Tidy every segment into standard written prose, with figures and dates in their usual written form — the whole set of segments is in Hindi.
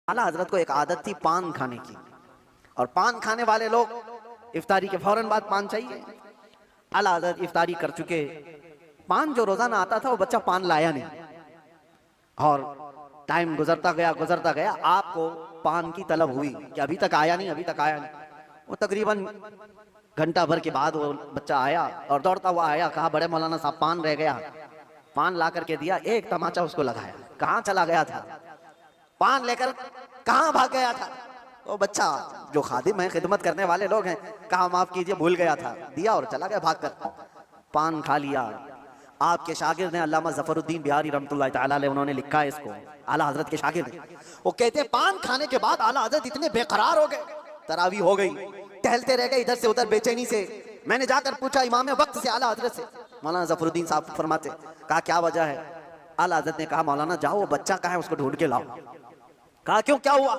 आला हजरत को एक आदत थी पान खाने की, और पान खाने वाले लोग इफ्तारी के फौरन बाद पान चाहिए। आला हजरत इफ्तारी कर चुके, पान जो रोजाना आता था वो बच्चा पान लाया नहीं, और टाइम गुजरता गया, आपको पान की तलब हुई कि अभी तक आया नहीं, अभी तक आया नहीं। वो तकरीबन घंटा भर के बाद वो बच्चा आया और दौड़ता हुआ आया, कहा बड़े मौलाना साहब पान रह गया। पान ला करके दिया, एक तमाचा उसको लगाया। कहाँ चला गया था? पान लेकर कहाँ भाग गया था? वो बच्चा जो खादिम है, खिदमत करने वाले लोग हैं, कहा माफ कीजिए भूल गया था, दिया और चला गया भागकर। पान खा लिया। आपके शागिर्द हैं अल्लामा ज़फ़रुद्दीन बिहारी रहमतुल्लाह तआला अलैह, उन्होंने लिखा है इसको, आला हजरत के शागिर्द। वो कहते हैं पान खाने के बाद आला हजरत इतने बेकरार हो गए, तरावी हो गई, टहलते रह गए इधर से उधर बेचैनी से। मैंने जाकर पूछा इमाम वक्त से आला हजरत से, मौलाना ज़फ़रुद्दीन साहब फरमाते, कहा क्या वजह है? आला हजरत ने कहा मौलाना जाओ वो बच्चा कहाँ है उसको ढूंढ के लाओ। कहा क्यों, क्या हुआ?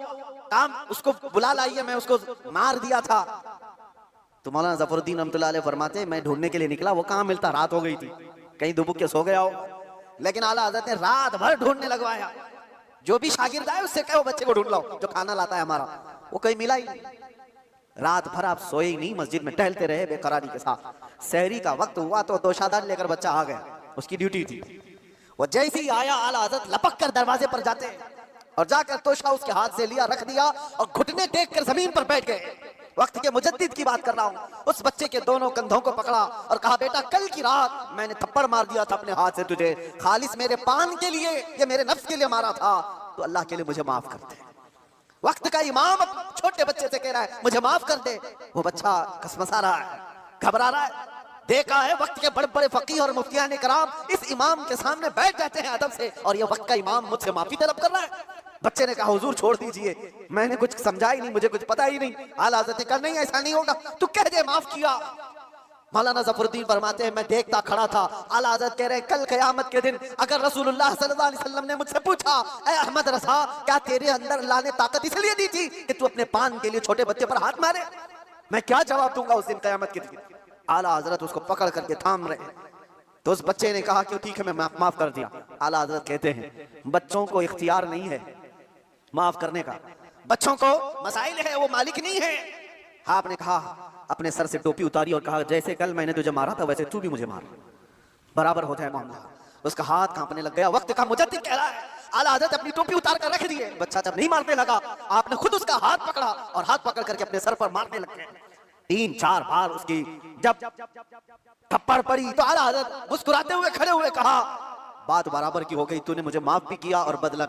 काम उसको बुला लाइए, मैं उसको मार दिया था। तो मौलाना ज़फ़रुद्दीन रहमतुल्लाह अलैह फरमाते, मैं ढूंढने के लिए निकला, वो कहाँ मिलता, रात हो गई थी, कहीं दुबुक के सो गया हो। लेकिन आला हजरत ने रात भर ढूंढने लगवाया। जो भी शागिर्द आए उससे कहो बच्चे को ढूंढ लाओ जो खाना लाता है हमारा, वो कहीं मिला ही नहीं। रात भर आप सोए ही नहीं, मस्जिद में टहलते रहे बेकरारी के साथ। सहरी का वक्त हुआ तो दोशादार लेकर बच्चा आ गया, उसकी ड्यूटी थी। वो जैसे ही आया आला हजरत लपक कर दरवाजे पर जाते और जाकर तोशा उसके हाथ से लिया, रख दिया और घुटने टेक कर जमीन पर बैठ गए। वक्त के मुजद्दिद की बात कर रहा हूँ। उस बच्चे के दोनों कंधों को पकड़ा और कहा बेटा कल की रात मैंने थप्पड़ मार दिया था अपने हाथ से तुझे, खालिस मेरे पान के लिए, ये मेरे नफ्स के लिए मारा था, तो अल्लाह के लिए मुझे माफ कर दे। वक्त का इमाम छोटे बच्चे से कह रहा है मुझे माफ कर दे। वो बच्चा कसमसा रहा है, घबरा रहा है। देखा है वक्त के बड़े बड़े फकीह और मुफ्तियान कराम इस इमाम के सामने बैठ जाते हैं अदब से, और ये वक्त का इमाम मुझसे माफी तलब कर रहा है। बच्चे ने कहा हुजूर छोड़ दीजिए, मैंने कुछ समझा ही नहीं, मुझे कुछ पता ही नहीं। आला हज़रत ने कहा नहीं ऐसा नहीं होगा, तू कह दे माफ किया। मौलाना ज़फ़रुद्दीन फरमाते हैं मैं देखता खड़ा था। आला हज़रत कह रहे हैं कल क़यामत के दिन अगर रसूलुल्लाह सल्लल्लाहु अलैहि वसल्लम ने मुझसे पूछा ऐ अहमद रज़ा क्या तेरे अंदर अल्लाह ने ताकत इसलिए दी थी कि तू अपने पान के लिए छोटे बच्चे पर हाथ मारे, मैं क्या जवाब दूंगा उस दिन क़यामत के दिन? आला हज़रत उसको पकड़ करके थाम रहे। तो उस बच्चे ने कहा कि ठीक है मैं माफ कर दिया। आला हज़रत कहते हैं बच्चों को इख्तियार नहीं है माफ करने का, बच्चों को मसाइल है, वो मालिक नहीं है। आपने कहा अपने सर से टोपी उतारी और कहा जैसे कल मैंने तुझे मारा था वैसे तू भी मुझे मार, बराबर होता है मामला। उसका हाथ कांपने लग गया। वक्त का मुजद्दिद कह रहा है आला हज़रत अपनी टोपी उतार कर रख दिए। बच्चा जब नहीं मारने लगा आपने खुद उसका हाथ पकड़ा और हाथ पकड़ करके अपने सर पर मारने लग गए। 3-4 बार उसकी जब थप्पड़ पड़ी तो आला हज़रत मुस्कुराते हुए खड़े हुए कहा बात बराबर की हो गई, तूने मुझे माफ भी किया और बदला भी